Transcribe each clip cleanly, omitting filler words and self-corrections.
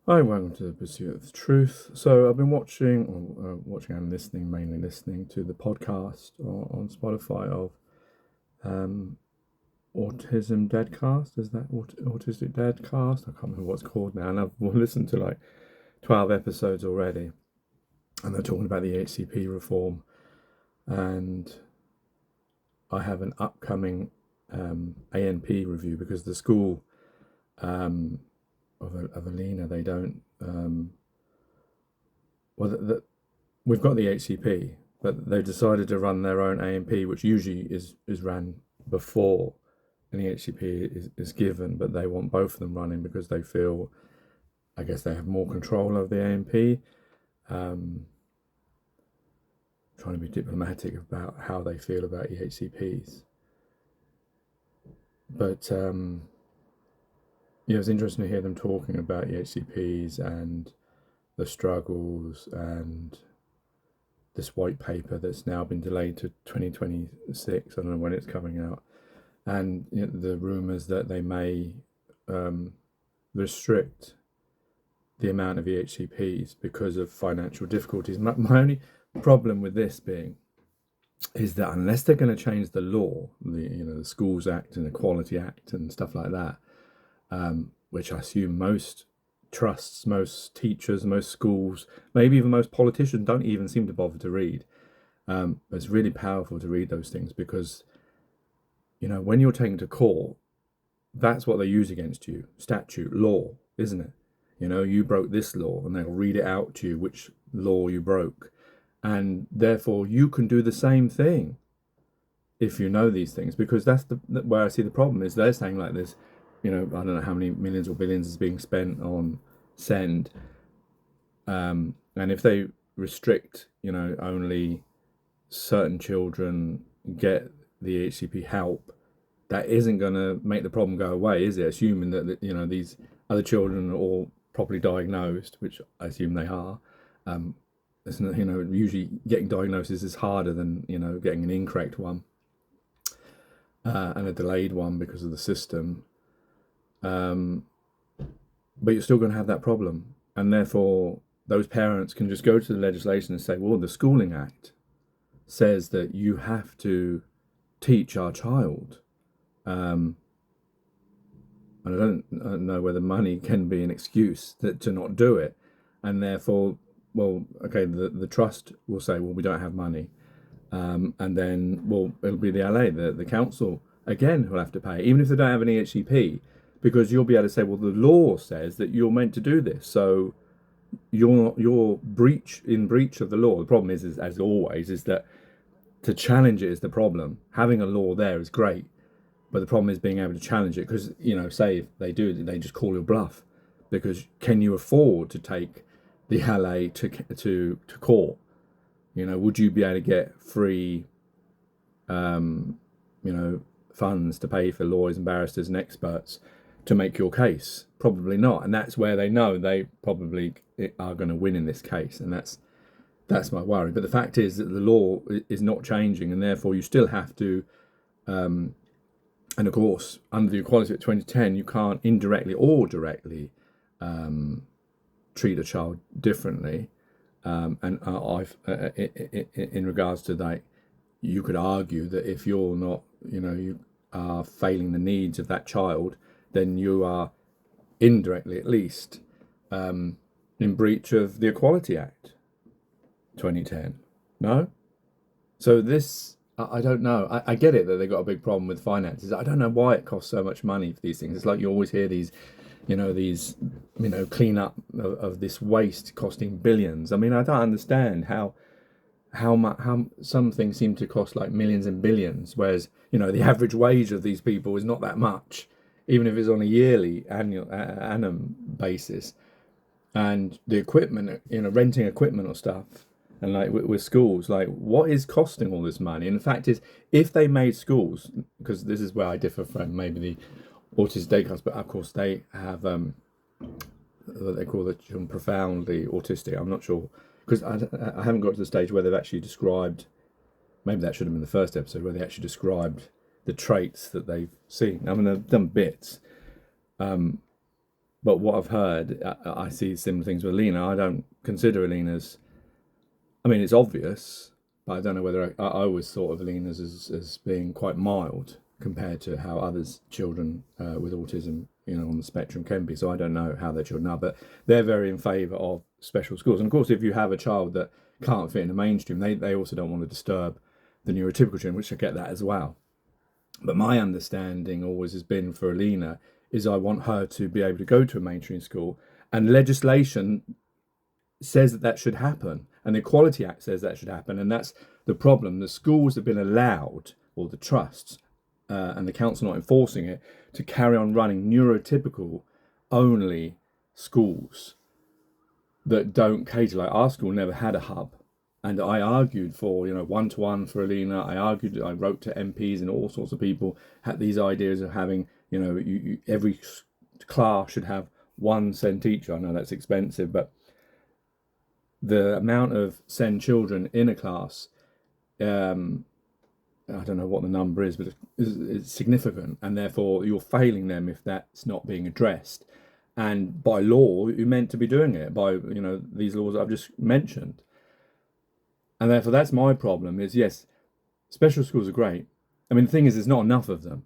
Hi, welcome to the Pursuit of the Truth. So I've been watching and listening, mainly listening to the podcast on Spotify of um, Autism Dadcast. Is that Autistic Dadcast? I can't remember what it's called now. And I've listened to like 12 episodes already. And they're talking about the HCP reform. And I have an upcoming ANP review because the school um, of Alina, they don't. Well, we've got the HCP, but they've decided to run their own AMP, which usually is ran before any HCP is given, but they want both of them running because they feel, I guess, they have more control of the AMP. Um, Trying to be diplomatic about how they feel about the HCPs. But yeah, it was interesting to hear them talking about the HCPs and the struggles and this white paper that's now been delayed to 2026. I don't know when it's coming out, and the rumours that they may um, restrict the amount of EHCPs because of financial difficulties. My only problem with this being is that unless they're going to change the law, the Schools Act and Equality Act and stuff like that, which I assume most trusts, most teachers, most schools, maybe even most politicians don't even seem to bother to read. It's really powerful to read those things because, when you're taken to court, that's what they use against you. Statute, law, isn't it? You broke this law and they'll read it out to you which law you broke. And therefore you can do the same thing if you know these things, because that's where I see the problem is they're saying like this, I don't know how many millions or billions is being spent on send. And if they restrict, only certain children get the HCP help, that isn't going to make the problem go away, is it? Assuming that these other children are all properly diagnosed, which I assume they are. It's not, usually getting diagnosis is harder than getting an incorrect one and a delayed one because of the system. But you're still going to have that problem, and therefore those parents can just go to the legislation and say, "Well, the Schooling Act says that you have to teach our child." And I don't know whether money can be an excuse to not do it. And therefore, well, okay, the trust will say, well, we don't have money. And then, well, it'll be the LA, the council, again, who'll have to pay, even if they don't have any HCP, because you'll be able to say, well, the law says that you're meant to do this. So you're in breach of the law. The problem is as always, is that to challenge it is the problem. Having a law there is great, but the problem is being able to challenge it because, say if they do, they just call your bluff. Because can you afford to take the LA to court? Would you be able to get free, um, funds to pay for lawyers and barristers and experts to make your case? Probably not. And that's where they know they probably are going to win in this case. And that's my worry. But the fact is that the law is not changing, and therefore you still have to. And of course, under the Equality Act 2010, you can't indirectly or directly treat a child differently. And in regards to that, you could argue that if you're not, you are failing the needs of that child, then you are indirectly, at least, in breach of the Equality Act 2010. No? So this, I don't know. I get it that they got a big problem with finances. I don't know why it costs so much money for these things. It's like you always hear these clean up of this waste costing billions. I mean, I don't understand how some things seem to cost like millions and billions, whereas the average wage of these people is not that much, even if it's on a yearly annum basis. And the equipment, renting equipment or stuff, and like with schools, like what is costing all this money? And the fact is, if they made schools, because this is where I differ from maybe the autistic daycares, but of course they have what they call the children profoundly autistic. I'm not sure because I haven't got to the stage where they've actually described. Maybe that should have been the first episode where they actually described the traits that they've seen. I mean, they've done bits, But what I've heard, I see similar things with Alina. I don't consider Alina's. I mean, it's obvious, but I don't know whether I always thought of Alina's as being quite mild compared to how others children with autism, on the spectrum can be. So I don't know how their children are, but they're very in favour of special schools. And of course, if you have a child that can't fit in the mainstream, they also don't want to disturb the neurotypical children, which I get that as well. But my understanding always has been for Alina is I want her to be able to go to a mainstream school, and legislation says that should happen, and the Equality Act says that should happen, and that's the problem. The schools have been allowed, or the trusts, and the council not enforcing it, to carry on running neurotypical only schools that don't cater. Like our school never had a hub, and I argued for one-to-one for Alina. I wrote to MPs and all sorts of people had these ideas of having every class should have one SEND teacher. I know that's expensive, but the amount of SEND children in a class, I don't know what the number is, but it's significant, and therefore you're failing them if that's not being addressed. And by law, you're meant to be doing it by these laws I've just mentioned. And therefore, that's my problem. Is yes, special schools are great. I mean, the thing is, there's not enough of them.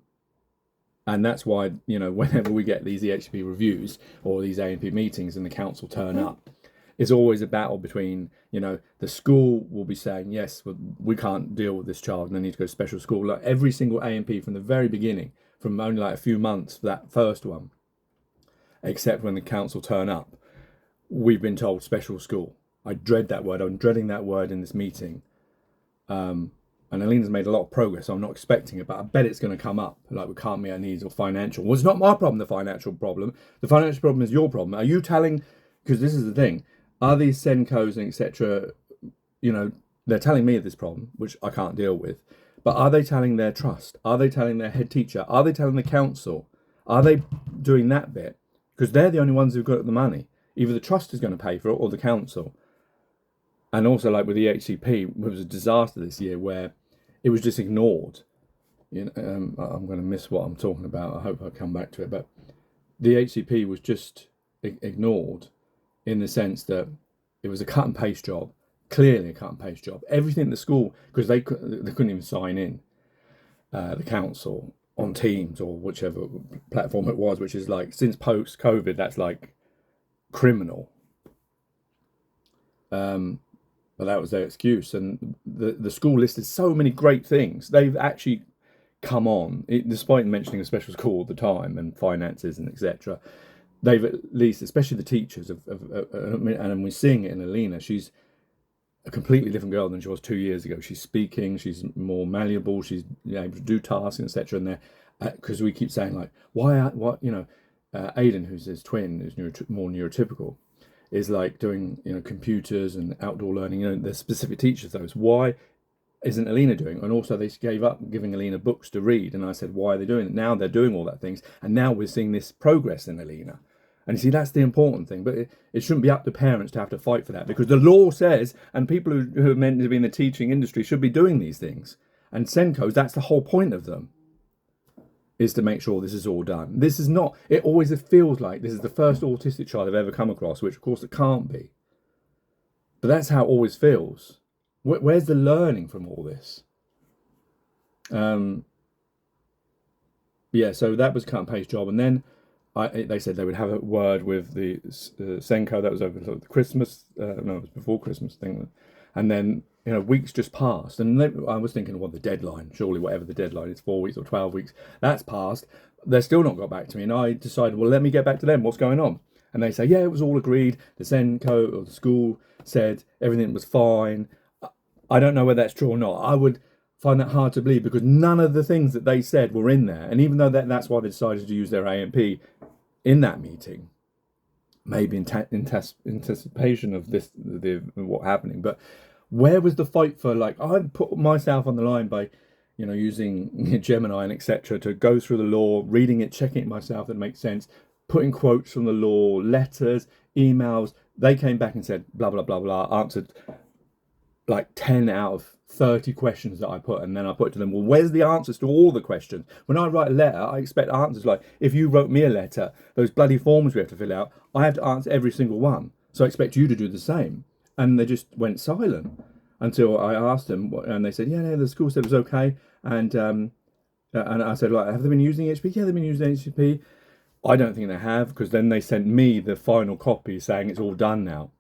And that's why, whenever we get these Echp reviews or these A&P meetings and the council turn up, it's always a battle between, the school will be saying, yes, we can't deal with this child and they need to go to special school. Like every single A&P from the very beginning, from only like a few months for that first one, except when the council turn up, we've been told special school. I dread that word. I'm dreading that word in this meeting. And Alina's made a lot of progress, so I'm not expecting it, but I bet it's going to come up, like we can't meet our needs or financial. Well, it's not my problem, the financial problem. The financial problem is your problem. Are you telling, because this is the thing, are these SENCOs and etc., they're telling me of this problem, which I can't deal with, but are they telling their trust? Are they telling their head teacher? Are they telling the council? Are they doing that bit? Because they're the only ones who've got the money. Either the trust is going to pay for it or the council. And also, like with the HCP, it was a disaster this year where it was just ignored. I'm going to miss what I'm talking about. I hope I come back to it. But the HCP was just ignored in the sense that it was a cut and paste job, clearly a cut and paste job. Everything at the school, because they couldn't even sign in, the council, on Teams or whichever platform it was, which is like, since post-COVID, that's like criminal. But that was their excuse. And the school listed so many great things. They've actually come on, despite mentioning a special school all the time and finances and etc. They've at least, especially the teachers, and we're seeing it in Alina, she's a completely different girl than she was 2 years ago. She's speaking, she's more malleable, she's able to do tasks, etc. And because we keep saying like, Aiden, who's his twin, who's more neurotypical, is like doing computers and outdoor learning. There's specific teachers those. Why isn't Alina doing? And also they gave up giving Alina books to read. And I said, why are they doing it? Now they're doing all that things, and now we're seeing this progress in Alina. And you see, that's the important thing. But it shouldn't be up to parents to have to fight for that, because the law says, and people who are meant to be in the teaching industry should be doing these things. And SENCOs, that's the whole point of them, is to make sure this is all done. This is not, it always feels like this is the first autistic child I've ever come across, which of course it can't be. But that's how it always feels. Where's the learning from all this? So that was cut and paste job. And then they said they would have a word with the SENCO. That was over the Christmas, it was before Christmas thing. And then, weeks just passed. And I was thinking, the deadline, surely whatever the deadline is, 4 weeks or 12 weeks, that's passed. They're still not got back to me. And I decided, let me get back to them. What's going on? And they say, it was all agreed. The SENCO or the school said everything was fine. I don't know whether that's true or not. I would find that hard to believe, because none of the things that they said were in there. And even though that's why they decided to use their A&P in that meeting, maybe in anticipation of what happening. But where was the fight for, like, I put myself on the line by, using Gemini and etc. to go through the law, reading it, checking it myself that makes sense, putting quotes from the law, letters, emails. They came back and said, blah, blah, blah, blah, answered like 10 out of 30 questions that I put, and then I put to them, well, where's the answers to all the questions? When I write a letter, I expect answers. Like, if you wrote me a letter, those bloody forms we have to fill out, I have to answer every single one. So I expect you to do the same. And they just went silent until I asked them, and they said, yeah, no, the school said it was okay. And I said, like, have they been using Echp? Yeah, they've been using Echp. I don't think they have, because then they sent me the final copy saying it's all done now.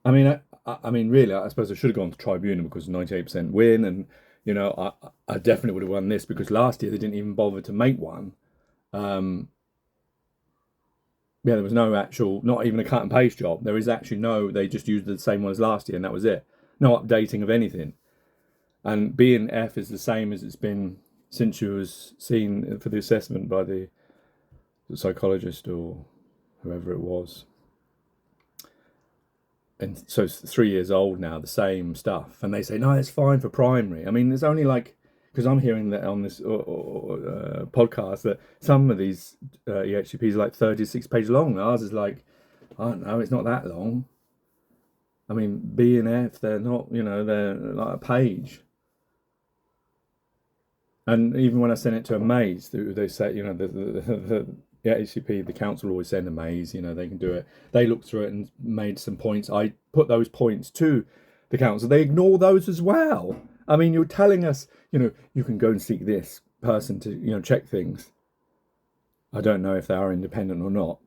I mean, really, I suppose I should have gone to tribunal because 98% win, and I definitely would have won this because last year they didn't even bother to make one. Yeah, there was no actual, not even a cut and paste job. There is actually no, they just used the same one as last year, and that was it. No updating of anything. And being F is the same as it's been since you was seen for the assessment by the psychologist or whoever it was. And so it's 3 years old now, the same stuff. And they say, no, it's fine for primary. I mean, there's only like, because I'm hearing that on this podcast that some of these EHCPs are like 36 pages long. Ours is like, I don't know, it's not that long. I mean, B and F, they're not, they're like a page. And even when I sent it to a maze, they say, the HCP, the council always send a maze, they can do it. They looked through it and made some points. I put those points to the council. They ignore those as well. I mean, you're telling us, you can go and seek this person to, check things. I don't know if they are independent or not,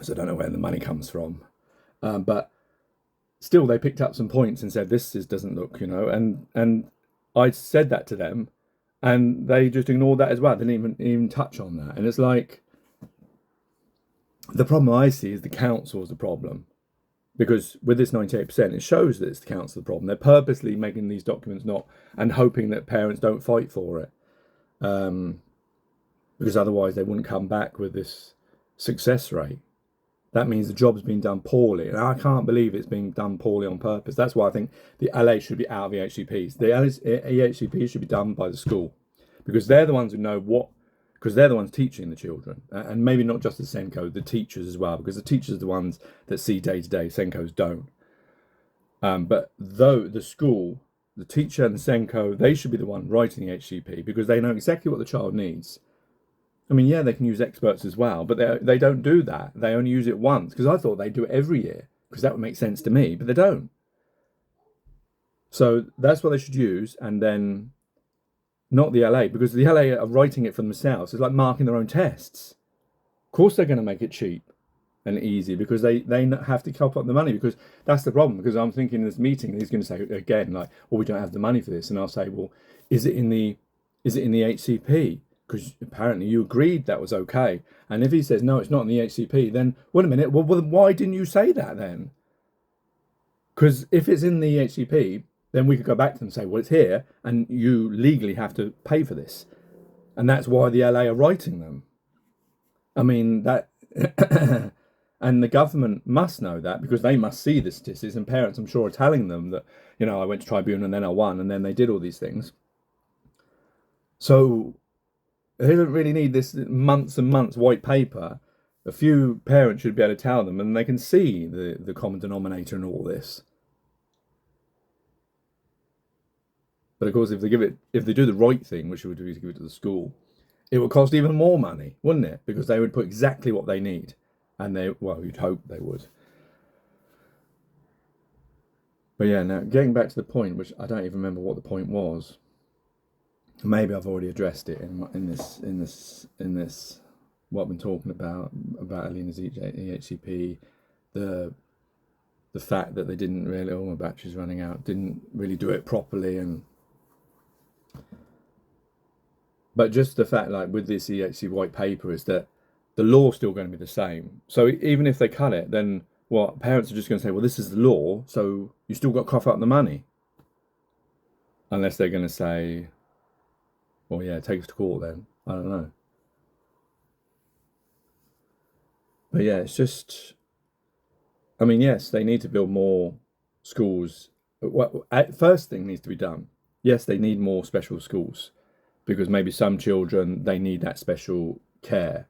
so I don't know where the money comes from. But still, they picked up some points and said, this doesn't look, and I said that to them. And they just ignored that as well. They didn't even touch on that. And it's like, the problem I see is the council is the problem. Because with this 98%, it shows that it's the council the problem. They're purposely making these documents and hoping that parents don't fight for it. Because otherwise they wouldn't come back with this success rate. That means the job's been done poorly. And I can't believe it's being done poorly on purpose. That's why I think the LA should be out of the HCPs. The EHCPs should be done by the school. Because they're the ones who know because they're the ones teaching the children. And maybe not just the Senko, the teachers as well. Because the teachers are the ones that see day to day. Senkos don't. But though the school, the teacher and the Senko, they should be the one writing the HCP. Because they know exactly what the child needs. I mean, yeah, they can use experts as well, but they don't do that. They only use it once, because I thought they'd do it every year, because that would make sense to me, but they don't. So that's what they should use, and then not the LA, because the LA are writing it for themselves. It's like marking their own tests. Of course they're going to make it cheap and easy, because they have to cough up the money, because that's the problem. Because I'm thinking in this meeting, he's going to say again, like, well, we don't have the money for this. And I'll say, well, is it in the HCP? Because apparently you agreed that was okay. And if he says, no, it's not in the HCP, then wait a minute, well, why didn't you say that then? Because if it's in the HCP, then we could go back to them and say, well, it's here, and you legally have to pay for this. And that's why the LA are writing them. I mean, that... and the government must know that, because they must see the statistics, and parents, I'm sure, are telling them that, I went to tribunal and then I won, and then they did all these things. So... they don't really need this months and months white paper. A few parents should be able to tell them, and they can see the common denominator in all this. But of course, if they do the right thing, which would be to give it to the school, it would cost even more money, wouldn't it? Because they would put exactly what they need, and you'd hope they would. But yeah, now getting back to the point, which I don't even remember what the point was. Maybe I've already addressed it in this what I've been talking about Alina's EHCP, the fact that they didn't really, oh, my battery's running out, didn't really do it properly, but just the fact, like with this EHC white paper, is that the law's still going to be the same. So even if they cut it, then what, parents are just going to say, well, this is the law, so you still got to cough up the money, unless they're going to say, well, yeah, take us to court then. I don't know. But yeah, it's just... I mean, yes, they need to build more schools. First thing needs to be done. Yes, they need more special schools, because maybe some children, they need that special care,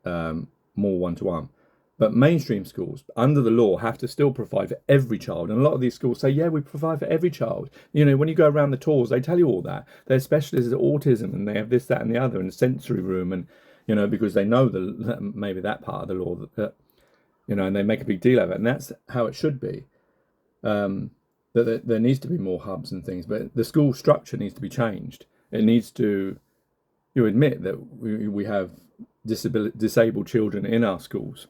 more one-to-one. But mainstream schools, under the law, have to still provide for every child. And a lot of these schools say, yeah, we provide for every child. You know, when you go around the tours, they tell you all that. They're specialists in autism, and they have this, that, and the other, and sensory room, and, you know, because they know maybe that part of the law, you know, and they make a big deal of it. And that's how it should be. That there needs to be more hubs and things, but the school structure needs to be changed. It needs to, you admit that we have disabled children in our schools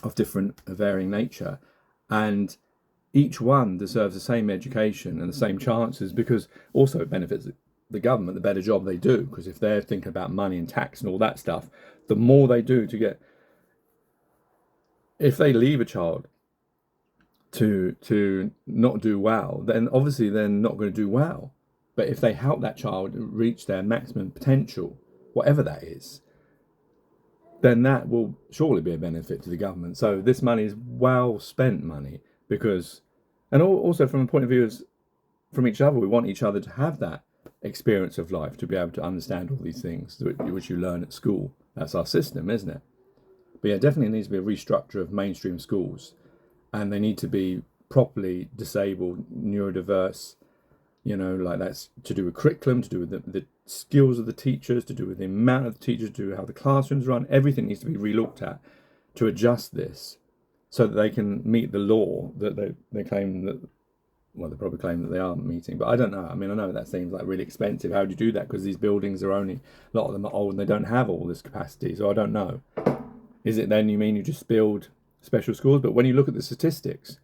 of different varying nature, and each one deserves the same education and the same chances, because also it benefits the government the better job they do, because if they're thinking about money and tax and all that stuff, the more they do to get, if they leave a child to not do well, then obviously they're not going to do well. But if they help that child reach their maximum potential, whatever that is, then that will surely be a benefit to the government. So this money is well spent money, because, and also from a point of view as from each other, we want each other to have that experience of life, to be able to understand all these things which you learn at school. That's our system, isn't it? But yeah, definitely needs to be a restructure of mainstream schools, and they need to be properly disabled, neurodiverse, you know, like that's to do with curriculum, to do with the skills of the teachers, to do with the amount of the teachers, to do with how the classrooms run. Everything needs to be relooked at to adjust this so that they can meet the law that they claim that, well, they probably claim that they are meeting, but I don't know. I mean, I know that seems like really expensive. How do you do that? Because these buildings are only, a lot of them are old and they don't have all this capacity. So I don't know. Is it then you mean you just build special schools? But when you look at the statistics,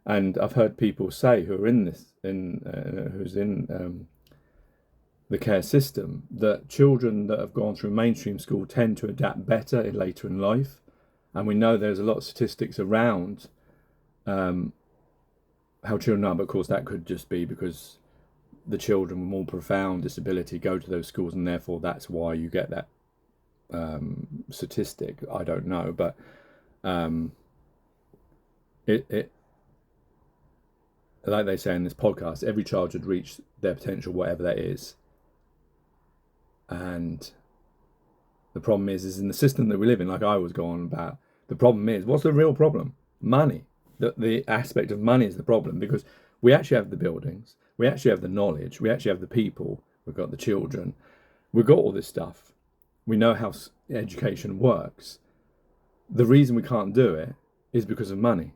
and I've heard people say who are in this, who's in the care system, that children that have gone through mainstream school tend to adapt better later in life. And we know there's a lot of statistics around how children are, but of course that could just be because the children with more profound disability go to those schools, and therefore that's why you get that statistic. I don't know, but it like they say in this podcast, every child should reach their potential, whatever that is. And the problem is in the system that we live in, like I was going about, the problem is, what's the real problem? Money. The aspect of money is the problem, because we actually have the buildings, we actually have the knowledge, we actually have the people, we've got the children, we've got all this stuff. We know how education works. The reason we can't do it is because of money.